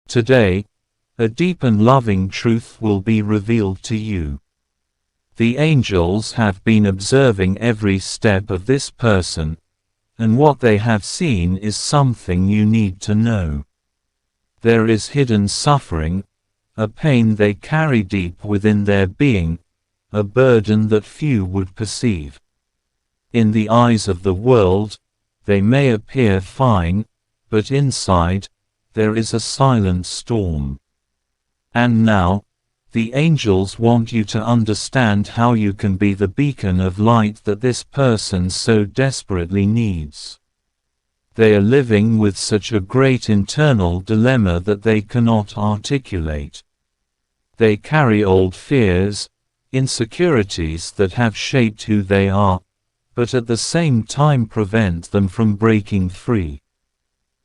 Today, a deep and loving truth will be revealed to you. The angels have been observing every step of this person, and what they have seen is something you need to know. There is hidden suffering, a pain they carry deep within their being, a burden that few would perceive. In the eyes of the world, they may appear fine, but inside, there is a silent storm. And now, the angels want you to understand how you can be the beacon of light that this person so desperately needs. They are living with such a great internal dilemma that they cannot articulate. They carry old fears, insecurities that have shaped who they are, but at the same time prevent them from breaking free.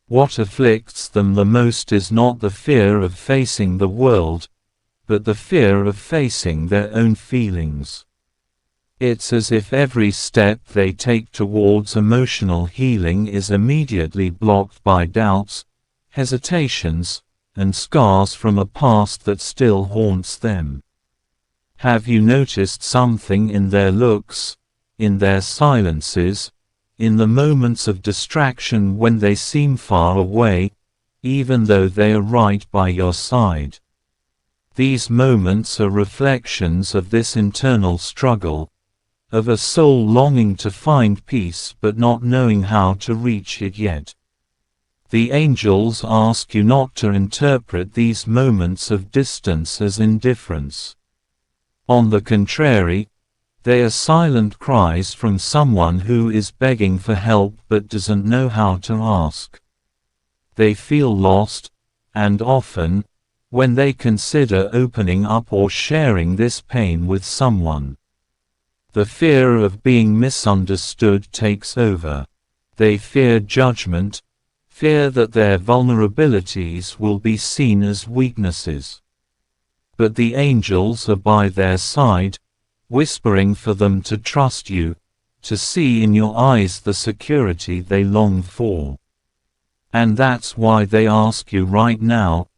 What afflicts them the most is not the fear of facing the world, but the fear of facing their own feelings. It's as if every step they take towards emotional healing is immediately blocked by doubts, hesitations, and scars from a past that still haunts them. Have you noticed something in their looks, in their silences, in the moments of distraction when they seem far away, even though they are right by your side? These moments are reflections of this internal struggle, of a soul longing to find peace but not knowing how to reach it yet. The angels ask you not to interpret these moments of distance as indifference. On the contrary, they are silent cries from someone who is begging for help but doesn't know how to ask. They feel lost, and often, when they consider opening up or sharing this pain with someone, the fear of being misunderstood takes over. They fear judgment, fear that their vulnerabilities will be seen as weaknesses. But the angels are by their side, whispering for them to trust you, to see in your eyes the security they long for. And that's why they ask you right now,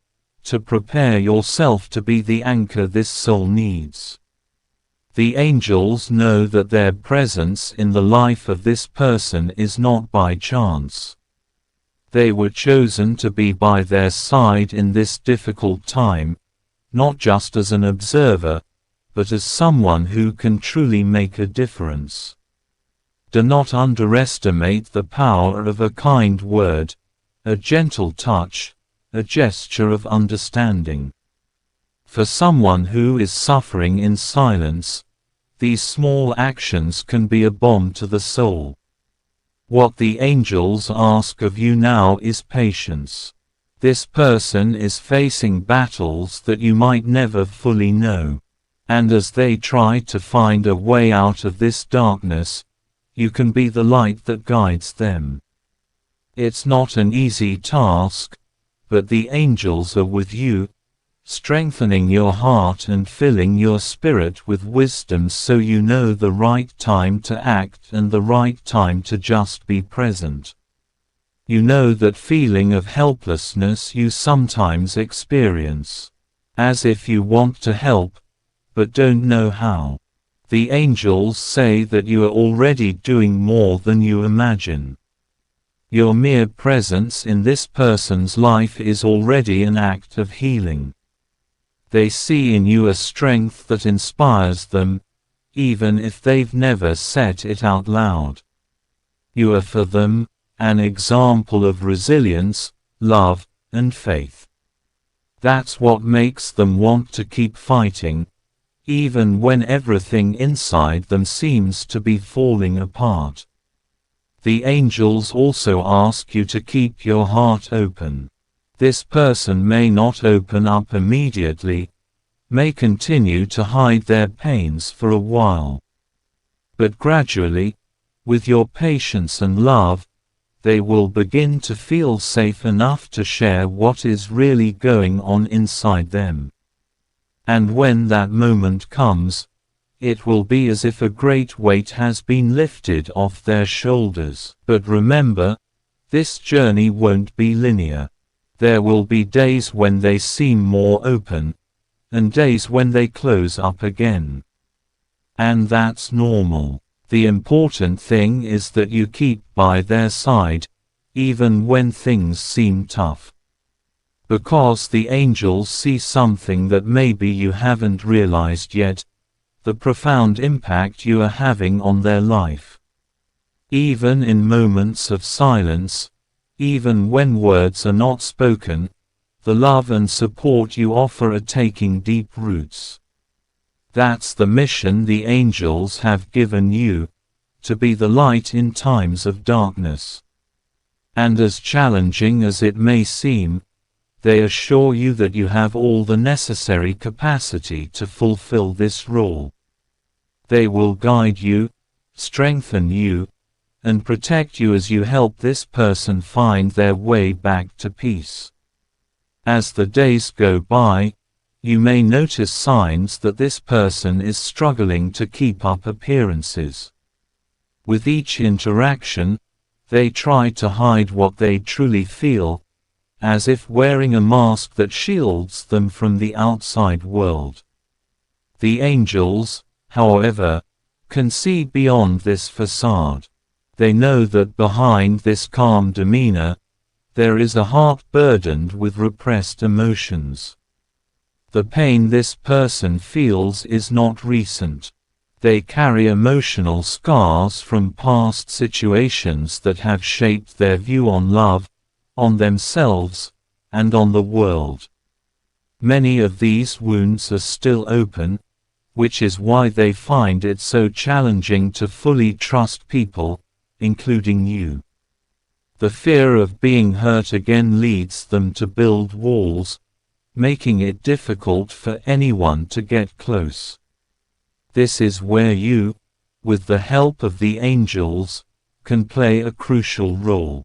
to prepare yourself to be the anchor this soul needs. The angels know that their presence in the life of this person is not by chance. They were chosen to be by their side in this difficult time, not just as an observer, but as someone who can truly make a difference. Do not underestimate the power of a kind word, a gentle touch, a gesture of understanding. For someone who is suffering in silence, these small actions can be a balm to the soul. What the angels ask of you now is patience. This person is facing battles that you might never fully know. And as they try to find a way out of this darkness, you can be the light that guides them. It's not an easy task, but the angels are with you, strengthening your heart and filling your spirit with wisdom so you know the right time to act and the right time to just be present. You know that feeling of helplessness you sometimes experience, as if you want to help, but don't know how. The angels say that you are already doing more than you imagine. Your mere presence in this person's life is already an act of healing. They see in you a strength that inspires them, even if they've never said it out loud. You are for them, an example of resilience, love, and faith. That's what makes them want to keep fighting, even when everything inside them seems to be falling apart. The angels also ask you to keep your heart open. This person may not open up immediately, may continue to hide their pains for a while. But gradually, with your patience and love, they will begin to feel safe enough to share what is really going on inside them. And when that moment comes, it will be as if a great weight has been lifted off their shoulders. But remember, this journey won't be linear. There will be days when they seem more open, and days when they close up again. And that's normal. The important thing is that you keep by their side, even when things seem tough. Because the angels see something that maybe you haven't realized yet, the profound impact you are having on their life. Even in moments of silence, even when words are not spoken, the love and support you offer are taking deep roots. That's the mission the angels have given you, to be the light in times of darkness. And as challenging as it may seem, they assure you that you have all the necessary capacity to fulfill this role. They will guide you, strengthen you, and protect you as you help this person find their way back to peace. As the days go by, you may notice signs that this person is struggling to keep up appearances. With each interaction, they try to hide what they truly feel, as if wearing a mask that shields them from the outside world. The angels, however, can see beyond this facade. They know that behind this calm demeanor, there is a heart burdened with repressed emotions. The pain this person feels is not recent. They carry emotional scars from past situations that have shaped their view on love, on themselves, and on the world. Many of these wounds are still open, which is why they find it so challenging to fully trust people, including you. The fear of being hurt again leads them to build walls, making it difficult for anyone to get close. This is where you, with the help of the angels, can play a crucial role.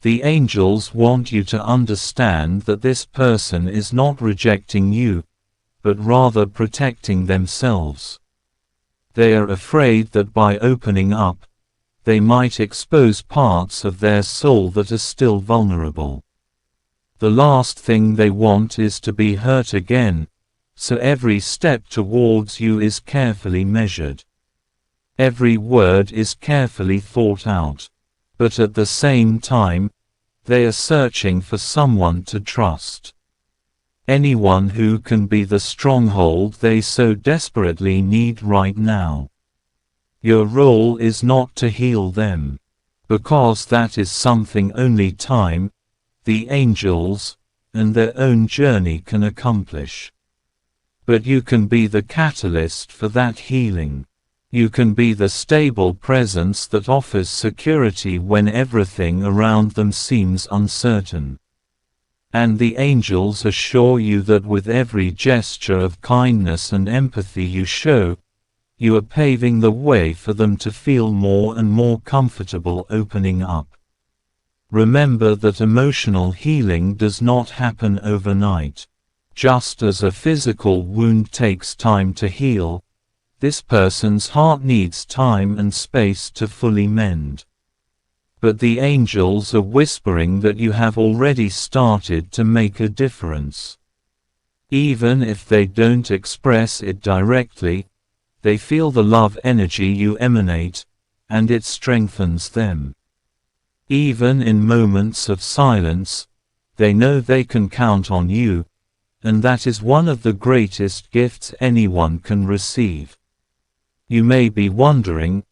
The angels want you to understand that this person is not rejecting you, but rather protecting themselves. They are afraid that by opening up, they might expose parts of their soul that are still vulnerable. The last thing they want is to be hurt again, so every step towards you is carefully measured. Every word is carefully thought out. But at the same time, they are searching for someone to trust. Anyone who can be the stronghold they so desperately need right now. Your role is not to heal them. Because that is something only time, the angels, and their own journey can accomplish. But you can be the catalyst for that healing. You can be the stable presence that offers security when everything around them seems uncertain. And the angels assure you that with every gesture of kindness and empathy you show, you are paving the way for them to feel more and more comfortable opening up. Remember that emotional healing does not happen overnight. Just as a physical wound takes time to heal, this person's heart needs time and space to fully mend. But the angels are whispering that you have already started to make a difference. Even if they don't express it directly, they feel the love energy you emanate, and it strengthens them. Even in moments of silence, they know they can count on you, and that is one of the greatest gifts anyone can receive. You may be wondering,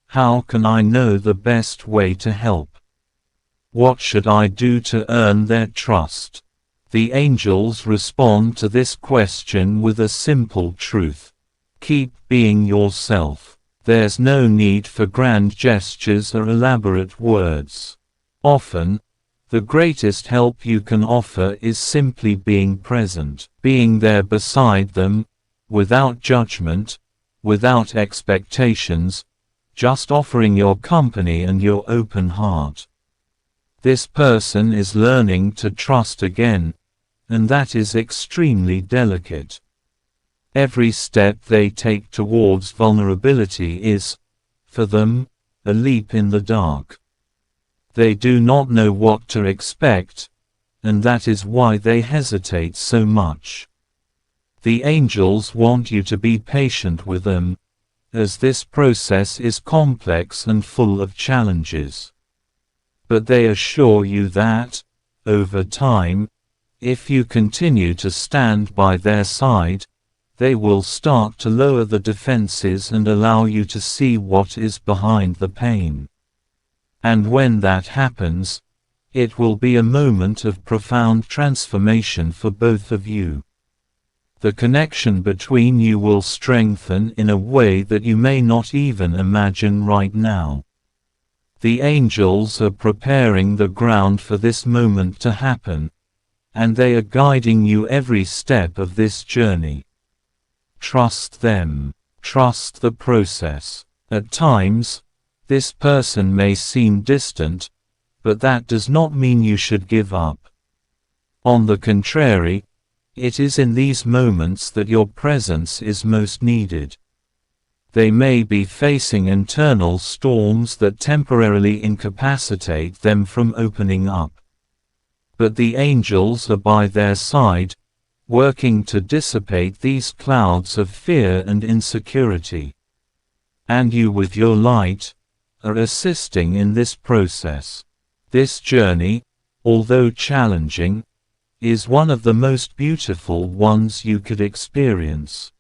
how can I know the best way to help? What should I do to earn their trust? The angels respond to this question with a simple truth. Keep being yourself. There's no need for grand gestures or elaborate words. Often, the greatest help you can offer is simply being present, being there beside them, without judgment, without expectations, just offering your company and your open heart. This person is learning to trust again, and that is extremely delicate. Every step they take towards vulnerability is, for them, a leap in the dark. They do not know what to expect, and that is why they hesitate so much. The angels want you to be patient with them, as this process is complex and full of challenges. But they assure you that, over time, if you continue to stand by their side, they will start to lower the defenses and allow you to see what is behind the pain. And when that happens, it will be a moment of profound transformation for both of you. The connection between you will strengthen in a way that you may not even imagine right now. The angels are preparing the ground for this moment to happen, and they are guiding you every step of this journey. Trust them. Trust the process. At times, this person may seem distant, but that does not mean you should give up. On the contrary, it is in these moments that your presence is most needed. They may be facing internal storms that temporarily incapacitate them from opening up. But the angels are by their side, working to dissipate these clouds of fear and insecurity. And you with your light, are assisting in this process. This journey, although challenging, is one of the most beautiful ones you could experience.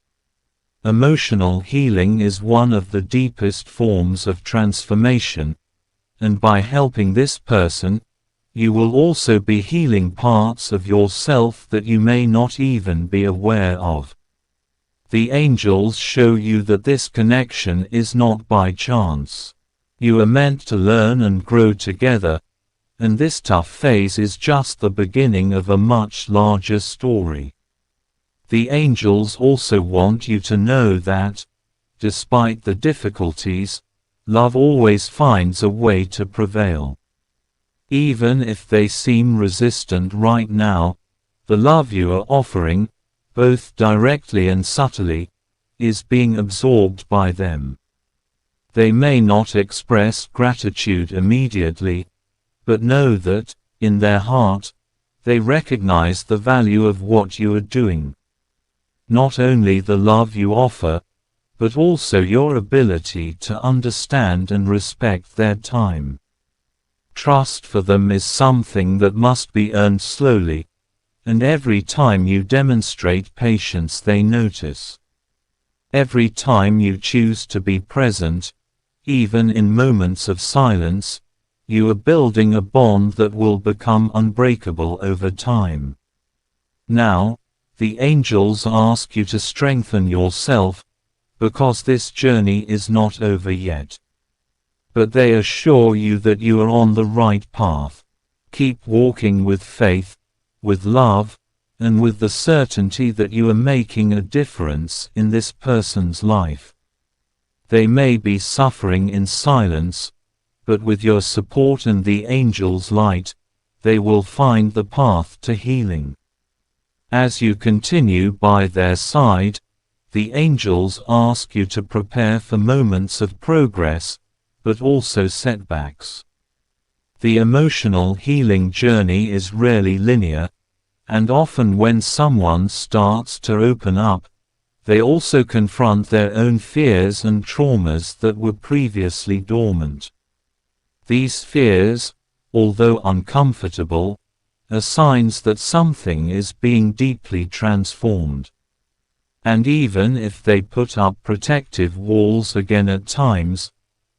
Emotional healing is one of the deepest forms of transformation, and by helping this person, you will also be healing parts of yourself that you may not even be aware of. The angels show you that this connection is not by chance. You are meant to learn and grow together, and this tough phase is just the beginning of a much larger story. The angels also want you to know that, despite the difficulties, love always finds a way to prevail. Even if they seem resistant right now, the love you are offering, both directly and subtly, is being absorbed by them. They may not express gratitude immediately, but know that, in their heart, they recognize the value of what you are doing. Not only the love you offer, but also your ability to understand and respect their time. Trust for them is something that must be earned slowly, and every time you demonstrate patience they notice. Every time you choose to be present, even in moments of silence, you are building a bond that will become unbreakable over time. Now, the angels ask you to strengthen yourself, because this journey is not over yet. But they assure you that you are on the right path. Keep walking with faith, with love, and with the certainty that you are making a difference in this person's life. They may be suffering in silence, but with your support and the angels' light, they will find the path to healing. As you continue by their side, the angels ask you to prepare for moments of progress, but also setbacks. The emotional healing journey is rarely linear, and often when someone starts to open up, they also confront their own fears and traumas that were previously dormant. These fears, although uncomfortable, are signs that something is being deeply transformed. And even if they put up protective walls again at times,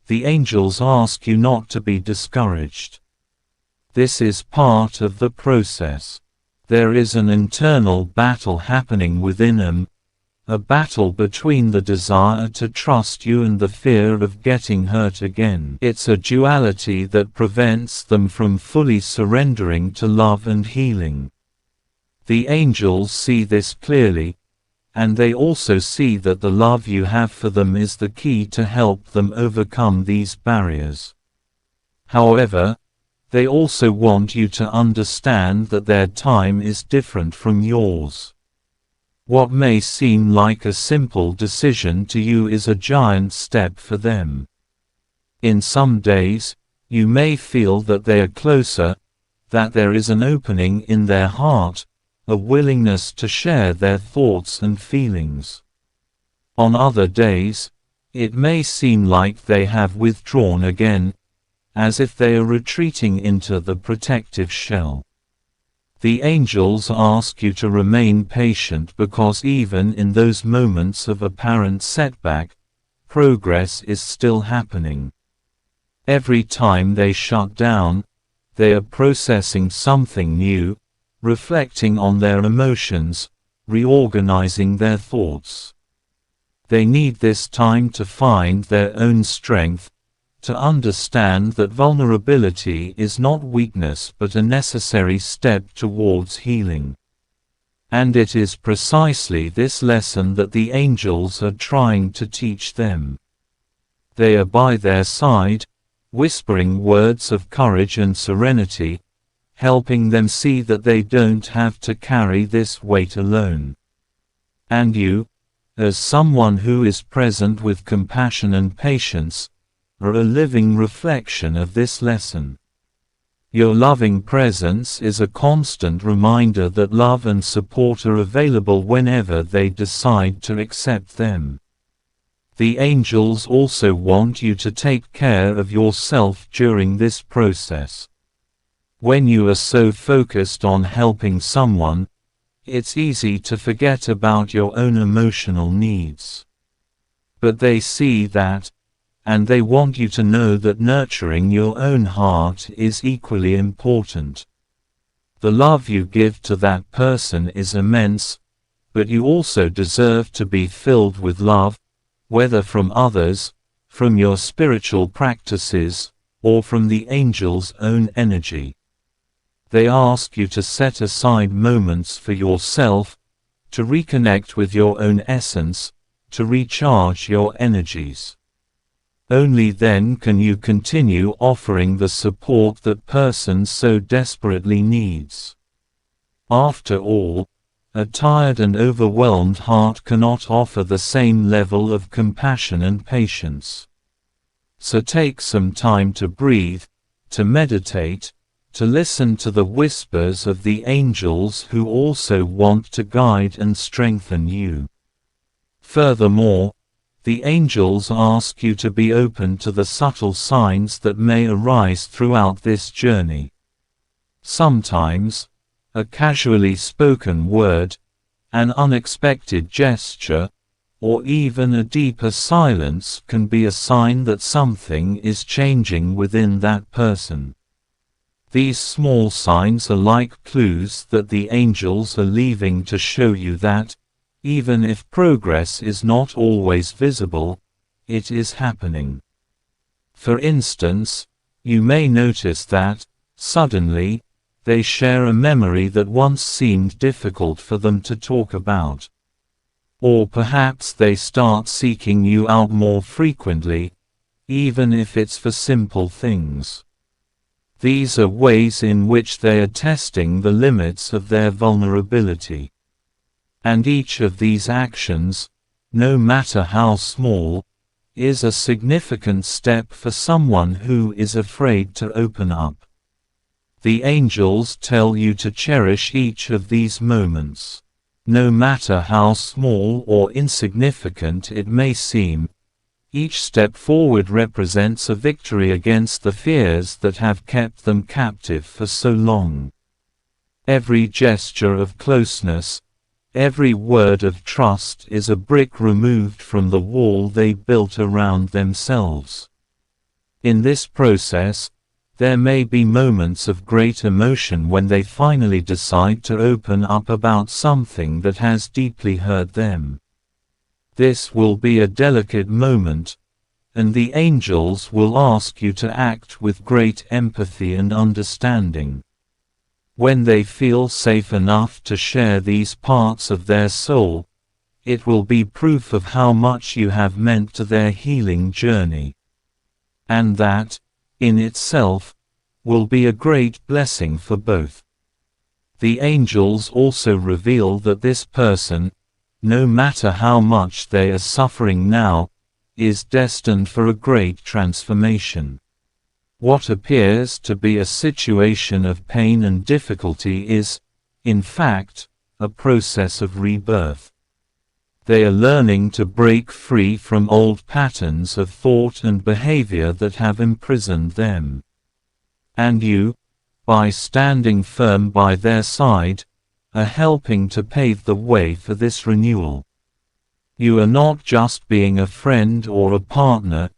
the angels ask you not to be discouraged. This is part of the process. There is an internal battle happening within them, a battle between the desire to trust you and the fear of getting hurt again. It's a duality that prevents them from fully surrendering to love and healing. The angels see this clearly, and they also see that the love you have for them is the key to help them overcome these barriers. However, they also want you to understand that their time is different from yours. What may seem like a simple decision to you is a giant step for them. In some days, you may feel that they are closer, that there is an opening in their heart, a willingness to share their thoughts and feelings. On other days, it may seem like they have withdrawn again, as if they are retreating into the protective shell. The angels ask you to remain patient because even in those moments of apparent setback, progress is still happening. Every time they shut down, they are processing something new, reflecting on their emotions, reorganizing their thoughts. They need this time to find their own strength, to understand that vulnerability is not weakness but a necessary step towards healing. And it is precisely this lesson that the angels are trying to teach them. They are by their side, whispering words of courage and serenity, helping them see that they don't have to carry this weight alone. And you, as someone who is present with compassion and patience, are a living reflection of this lesson. Your loving presence is a constant reminder that love and support are available whenever they decide to accept them. The angels also want you to take care of yourself during this process. When you are so focused on helping someone, it's easy to forget about your own emotional needs. But they see that, and they want you to know that nurturing your own heart is equally important. The love you give to that person is immense, but you also deserve to be filled with love, whether from others, from your spiritual practices, or from the angel's own energy. They ask you to set aside moments for yourself, to reconnect with your own essence, to recharge your energies. Only then can you continue offering the support that person so desperately needs. After all, a tired and overwhelmed heart cannot offer the same level of compassion and patience. So take some time to breathe, to meditate, to listen to the whispers of the angels who also want to guide and strengthen you. Furthermore, the angels ask you to be open to the subtle signs that may arise throughout this journey. Sometimes, a casually spoken word, an unexpected gesture, or even a deeper silence can be a sign that something is changing within that person. These small signs are like clues that the angels are leaving to show you that, even if progress is not always visible, it is happening. For instance, you may notice that, suddenly, they share a memory that once seemed difficult for them to talk about. Or perhaps they start seeking you out more frequently, even if it's for simple things. These are ways in which they are testing the limits of their vulnerability. And each of these actions, no matter how small, is a significant step for someone who is afraid to open up. The angels tell you to cherish each of these moments. No matter how small or insignificant it may seem, each step forward represents a victory against the fears that have kept them captive for so long. Every gesture of closeness, every word of trust is a brick removed from the wall they built around themselves. In this process, there may be moments of great emotion when they finally decide to open up about something that has deeply hurt them. This will be a delicate moment, and the angels will ask you to act with great empathy and understanding. When they feel safe enough to share these parts of their soul, it will be proof of how much you have meant to their healing journey. And that, in itself, will be a great blessing for both. The angels also reveal that this person, no matter how much they are suffering now, is destined for a great transformation. What appears to be a situation of pain and difficulty is, in fact, a process of rebirth. They are learning to break free from old patterns of thought and behavior that have imprisoned them. And you, by standing firm by their side, are helping to pave the way for this renewal. You are not just being a friend or a partner,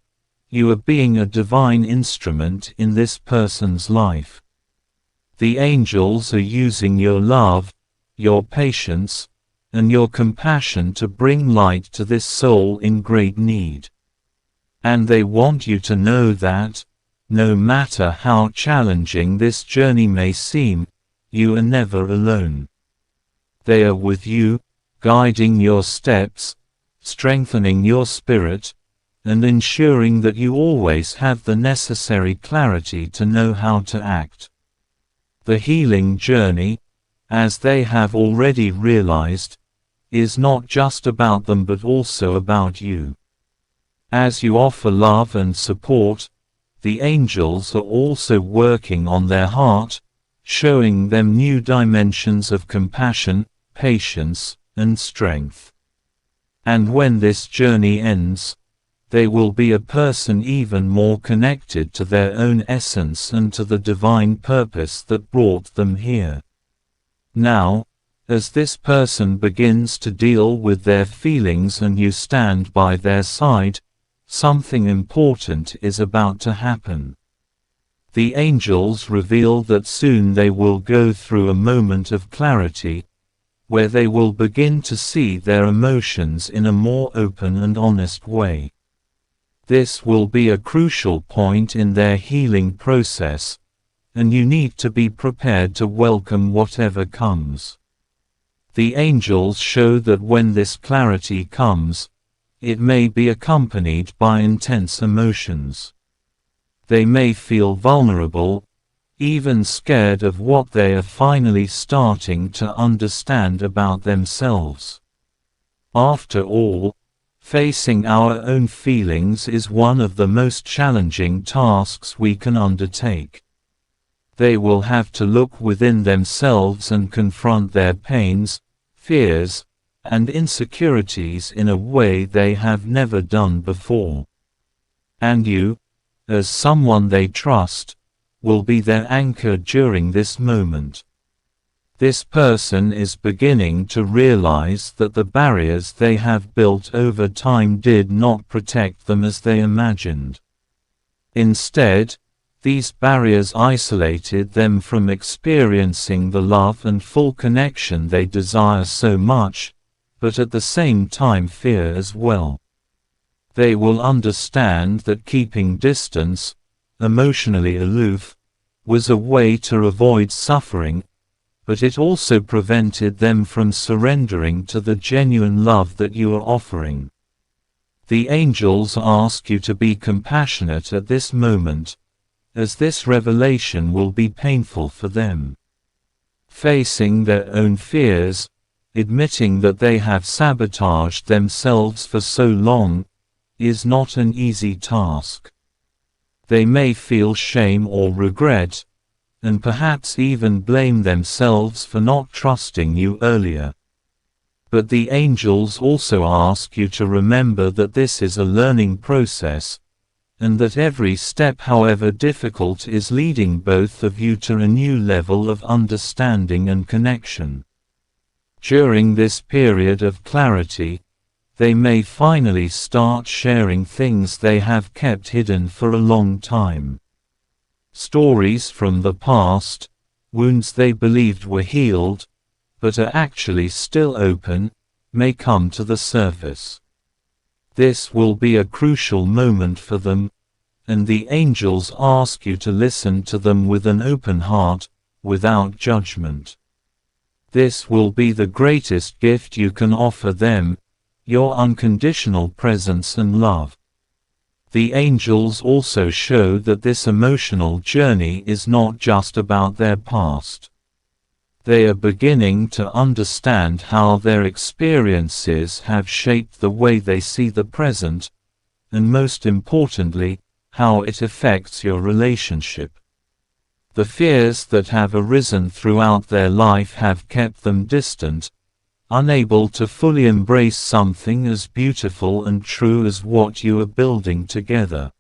you are being a divine instrument in this person's life. The angels are using your love, your patience, and your compassion to bring light to this soul in great need. And they want you to know that, no matter how challenging this journey may seem, you are never alone. They are with you, guiding your steps, strengthening your spirit, and ensuring that you always have the necessary clarity to know how to act. The healing journey, as they have already realized, is not just about them but also about you. As you offer love and support, the angels are also working on their heart, showing them new dimensions of compassion, patience, and strength. And when this journey ends, they will be a person even more connected to their own essence and to the divine purpose that brought them here. Now, as this person begins to deal with their feelings and you stand by their side, something important is about to happen. The angels reveal that soon they will go through a moment of clarity, where they will begin to see their emotions in a more open and honest way. This will be a crucial point in their healing process, and you need to be prepared to welcome whatever comes. The angels show that when this clarity comes, it may be accompanied by intense emotions. They may feel vulnerable, even scared of what they are finally starting to understand about themselves. After all, facing our own feelings is one of the most challenging tasks we can undertake. They will have to look within themselves and confront their pains, fears, and insecurities in a way they have never done before. And you, as someone they trust, will be their anchor during this moment. This person is beginning to realize that the barriers they have built over time did not protect them as they imagined. Instead, these barriers isolated them from experiencing the love and full connection they desire so much, but at the same time fear as well. They will understand that keeping distance, emotionally aloof, was a way to avoid suffering, but it also prevented them from surrendering to the genuine love that you are offering. The angels ask you to be compassionate at this moment, as this revelation will be painful for them. Facing their own fears, admitting that they have sabotaged themselves for so long, is not an easy task. They may feel shame or regret, and perhaps even blame themselves for not trusting you earlier. But the angels also ask you to remember that this is a learning process, and that every step, however difficult, is leading both of you to a new level of understanding and connection. During this period of clarity, they may finally start sharing things they have kept hidden for a long time. Stories from the past, wounds they believed were healed, but are actually still open, may come to the surface. This will be a crucial moment for them, and the angels ask you to listen to them with an open heart, without judgment. This will be the greatest gift you can offer them, your unconditional presence and love. The angels also show that this emotional journey is not just about their past. They are beginning to understand how their experiences have shaped the way they see the present, and most importantly, how it affects your relationship. The fears that have arisen throughout their life have kept them distant, unable to fully embrace something as beautiful and true as what you are building together.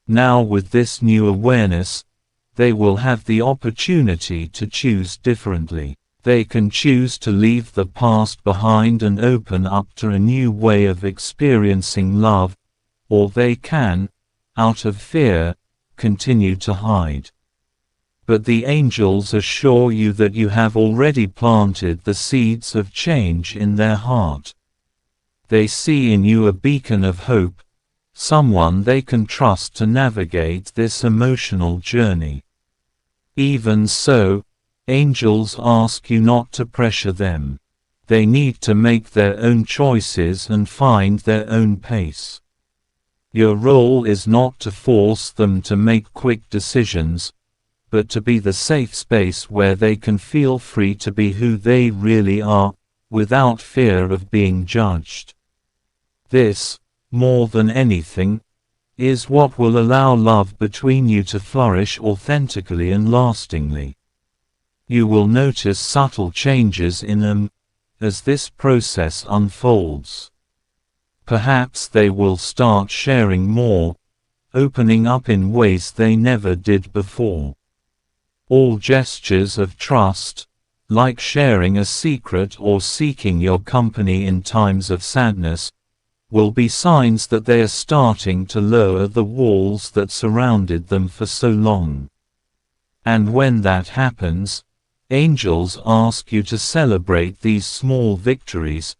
Now, with this new awareness, they will have the opportunity to choose differently. They can choose to leave the past behind and open up to a new way of experiencing love, or they can, out of fear, continue to hide. But the angels assure you that you have already planted the seeds of change in their heart. They see in you a beacon of hope, someone they can trust to navigate this emotional journey. Even so, angels ask you not to pressure them. They need to make their own choices and find their own pace. Your role is not to force them to make quick decisions, but to be the safe space where they can feel free to be who they really are, without fear of being judged. This, more than anything, is what will allow love between you to flourish authentically and lastingly. You will notice subtle changes in them as this process unfolds. Perhaps they will start sharing more, opening up in ways they never did before. All gestures of trust, like sharing a secret or seeking your company in times of sadness, will be signs that they are starting to lower the walls that surrounded them for so long. And when that happens, angels ask you to celebrate these small victories,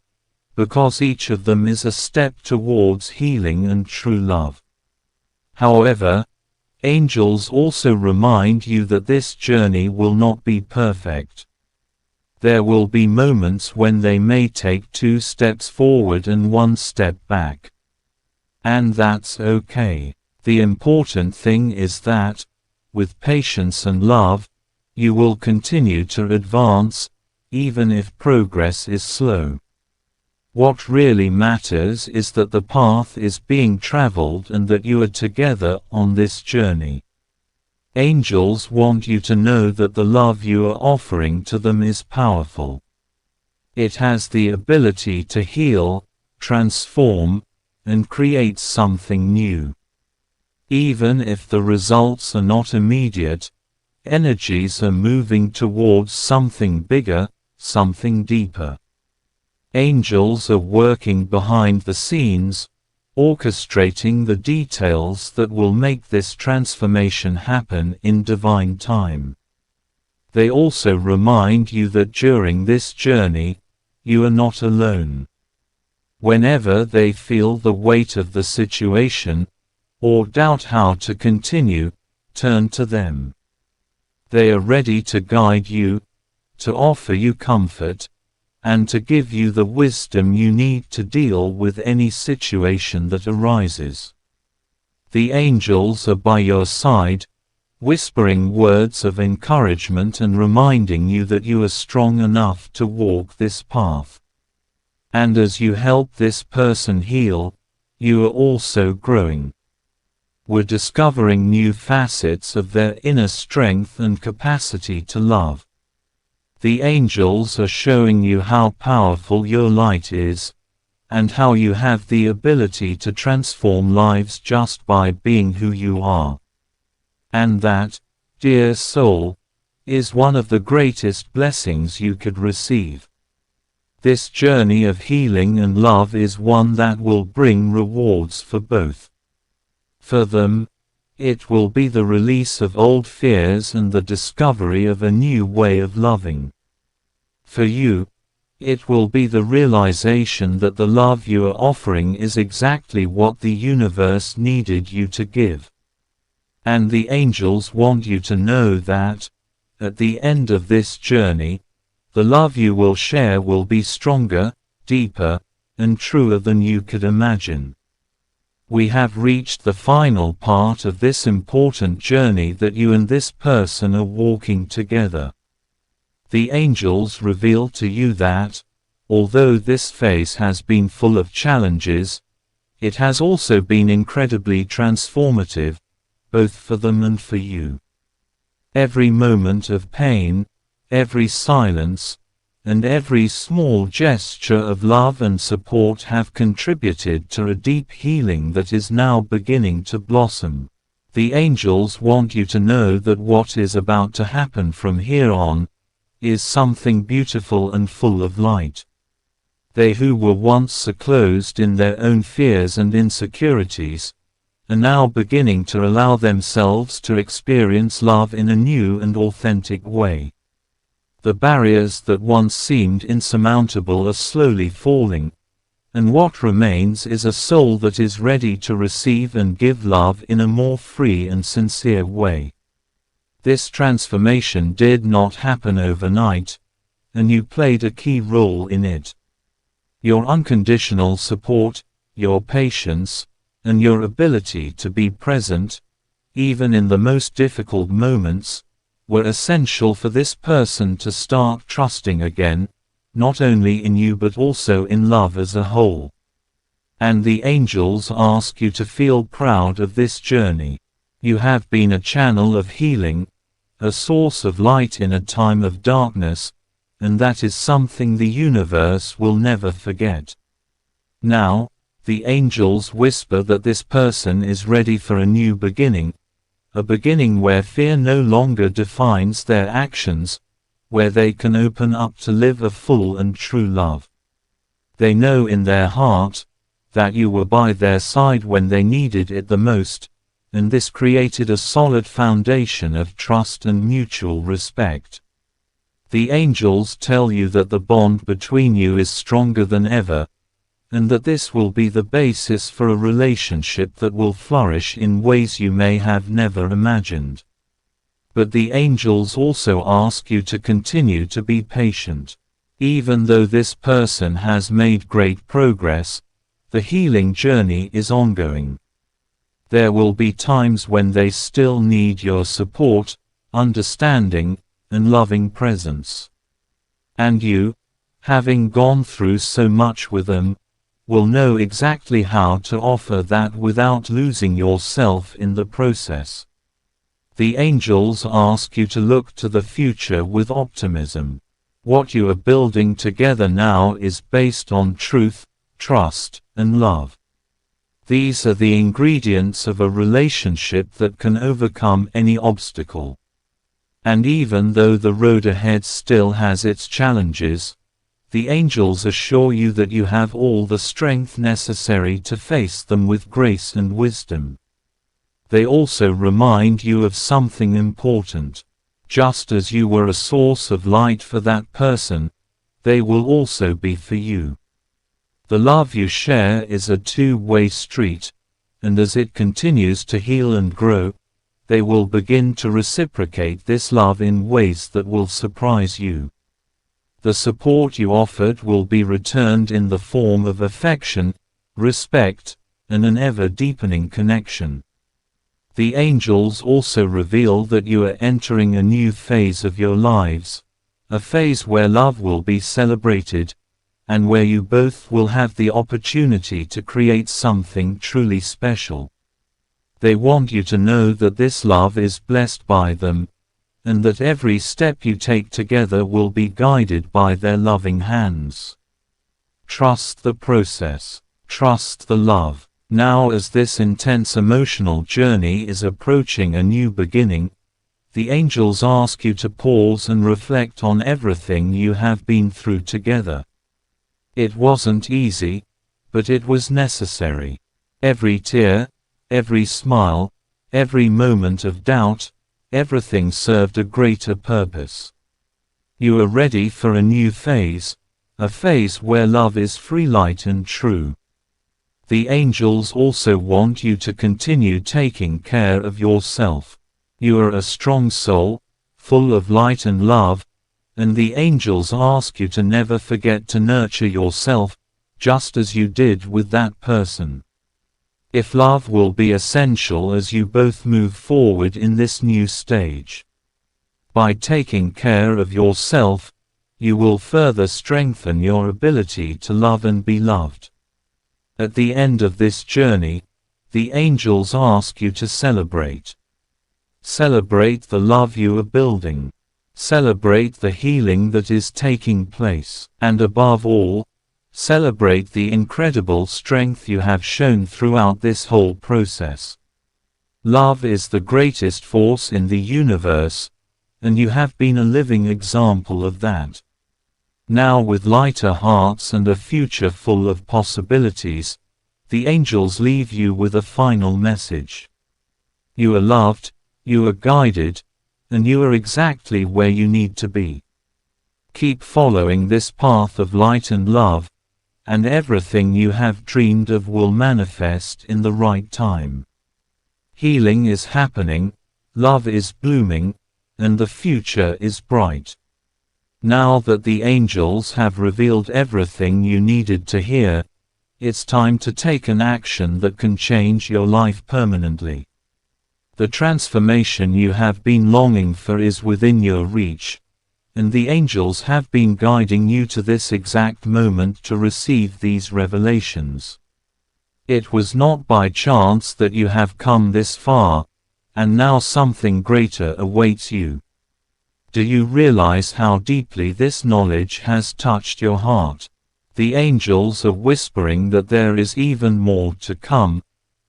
because each of them is a step towards healing and true love. However, angels also remind you that this journey will not be perfect. There will be moments when they may take 2 steps forward and 1 step back. And that's okay. The important thing is that, with patience and love, you will continue to advance, even if progress is slow. What really matters is that the path is being traveled and that you are together on this journey. Angels want you to know that the love you are offering to them is powerful. It has the ability to heal, transform, and create something new. Even if the results are not immediate, energies are moving towards something bigger, something deeper. Angels are working behind the scenes, orchestrating the details that will make this transformation happen in divine time. They also remind you that during this journey, you are not alone. Whenever they feel the weight of the situation, or doubt how to continue, turn to them. They are ready to guide you, to offer you comfort, and to give you the wisdom you need to deal with any situation that arises. The angels are by your side, whispering words of encouragement and reminding you that you are strong enough to walk this path. And as you help this person heal, you are also growing. We're discovering new facets of their inner strength and capacity to love. The angels are showing you how powerful your light is, and how you have the ability to transform lives just by being who you are. And that, dear soul, is one of the greatest blessings you could receive. This journey of healing and love is one that will bring rewards for both. For them, it will be the release of old fears and the discovery of a new way of loving. For you, it will be the realization that the love you are offering is exactly what the universe needed you to give. And the angels want you to know that, at the end of this journey, the love you will share will be stronger, deeper, and truer than you could imagine. We have reached the final part of this important journey that you and this person are walking together. The angels reveal to you that, although this phase has been full of challenges, it has also been incredibly transformative, both for them and for you. Every moment of pain, every silence, and every small gesture of love and support have contributed to a deep healing that is now beginning to blossom. The angels want you to know that what is about to happen from here on is something beautiful and full of light. They who were once so closed in their own fears and insecurities are now beginning to allow themselves to experience love in a new and authentic way. The barriers that once seemed insurmountable are slowly falling, and what remains is a soul that is ready to receive and give love in a more free and sincere way. This transformation did not happen overnight, and you played a key role in it. Your unconditional support, your patience, and your ability to be present, even in the most difficult moments, were essential for this person to start trusting again, not only in you but also in love as a whole. And the angels ask you to feel proud of this journey. You have been a channel of healing, a source of light in a time of darkness, and that is something the universe will never forget. Now, the angels whisper that this person is ready for a new beginning, a beginning where fear no longer defines their actions, where they can open up to live a full and true love. They know in their heart that you were by their side when they needed it the most, and this created a solid foundation of trust and mutual respect. The angels tell you that the bond between you is stronger than ever, and that this will be the basis for a relationship that will flourish in ways you may have never imagined. But the angels also ask you to continue to be patient. Even though this person has made great progress, the healing journey is ongoing. There will be times when they still need your support, understanding, and loving presence. And you, having gone through so much with them, will know exactly how to offer that without losing yourself in the process. The angels ask you to look to the future with optimism. What you are building together now is based on truth, trust, and love. These are the ingredients of a relationship that can overcome any obstacle. And even though the road ahead still has its challenges, the angels assure you that you have all the strength necessary to face them with grace and wisdom. They also remind you of something important. Just as you were a source of light for that person, they will also be for you. The love you share is a two-way street, and as it continues to heal and grow, they will begin to reciprocate this love in ways that will surprise you. The support you offered will be returned in the form of affection, respect, and an ever-deepening connection. The angels also reveal that you are entering a new phase of your lives, a phase where love will be celebrated, and where you both will have the opportunity to create something truly special. They want you to know that this love is blessed by them, and that every step you take together will be guided by their loving hands. Trust the process. Trust the love. Now, as this intense emotional journey is approaching a new beginning, the angels ask you to pause and reflect on everything you have been through together. It wasn't easy, but it was necessary. Every tear, every smile, every moment of doubt, everything served a greater purpose. You are ready for a new phase, a phase where love is free, light and true. The angels also want you to continue taking care of yourself. You are a strong soul, full of light and love, and the angels ask you to never forget to nurture yourself, just as you did with that person. If love will be essential as you both move forward in this new stage. By taking care of yourself, you will further strengthen your ability to love and be loved. At the end of this journey, the angels ask you to celebrate. Celebrate the love you are building. Celebrate the healing that is taking place. And above all, celebrate the incredible strength you have shown throughout this whole process. Love is the greatest force in the universe, and you have been a living example of that. Now, with lighter hearts and a future full of possibilities, the angels leave you with a final message. You are loved, you are guided, and you are exactly where you need to be. Keep following this path of light and love, and everything you have dreamed of will manifest in the right time. Healing is happening, love is blooming, and the future is bright. Now that the angels have revealed everything you needed to hear, it's time to take an action that can change your life permanently. The transformation you have been longing for is within your reach, and the angels have been guiding you to this exact moment to receive these revelations. It was not by chance that you have come this far, and now something greater awaits you. Do you realize how deeply this knowledge has touched your heart? The angels are whispering that there is even more to come,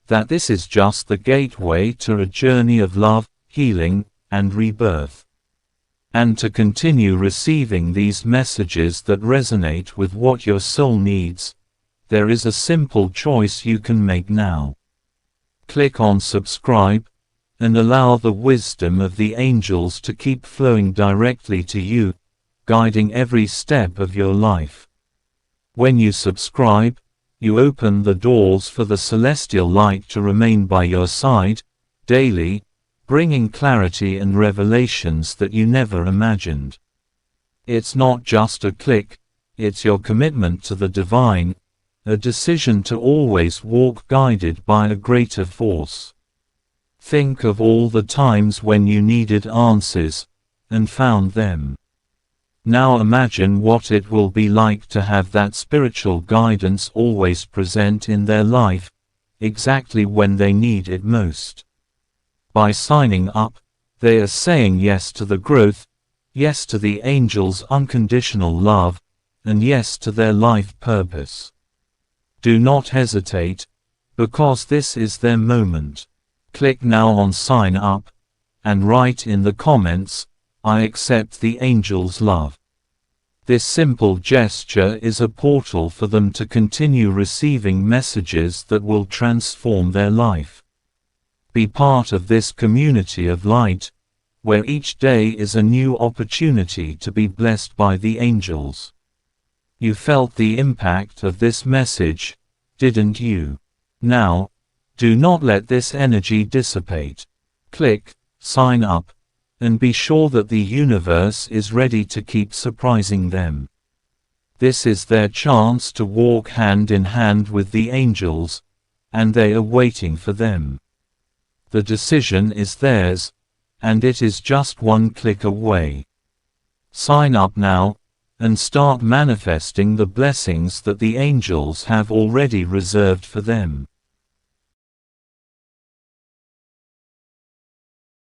that this is just the gateway to a journey of love, healing, and rebirth. And to continue receiving these messages that resonate with what your soul needs, there is a simple choice you can make now. Click on subscribe, and allow the wisdom of the angels to keep flowing directly to you, guiding every step of your life. When you subscribe, you open the doors for the celestial light to remain by your side, daily, bringing clarity and revelations that you never imagined. It's not just a click, it's your commitment to the divine, a decision to always walk guided by a greater force. Think of all the times when you needed answers, and found them. Now imagine what it will be like to have that spiritual guidance always present in their life, exactly when they need it most. By signing up, they are saying yes to the growth, yes to the angels' unconditional love, and yes to their life purpose. Do not hesitate, because this is their moment. Click now on Sign Up, and write in the comments, "I accept the angels' love." This simple gesture is a portal for them to continue receiving messages that will transform their life. Be part of this community of light, where each day is a new opportunity to be blessed by the angels. You felt the impact of this message, didn't you? Now, do not let this energy dissipate. Click, sign up, and be sure that the universe is ready to keep surprising them. This is their chance to walk hand in hand with the angels, and they are waiting for them. The decision is theirs, and it is just one click away. Sign up now, and start manifesting the blessings that the angels have already reserved for them.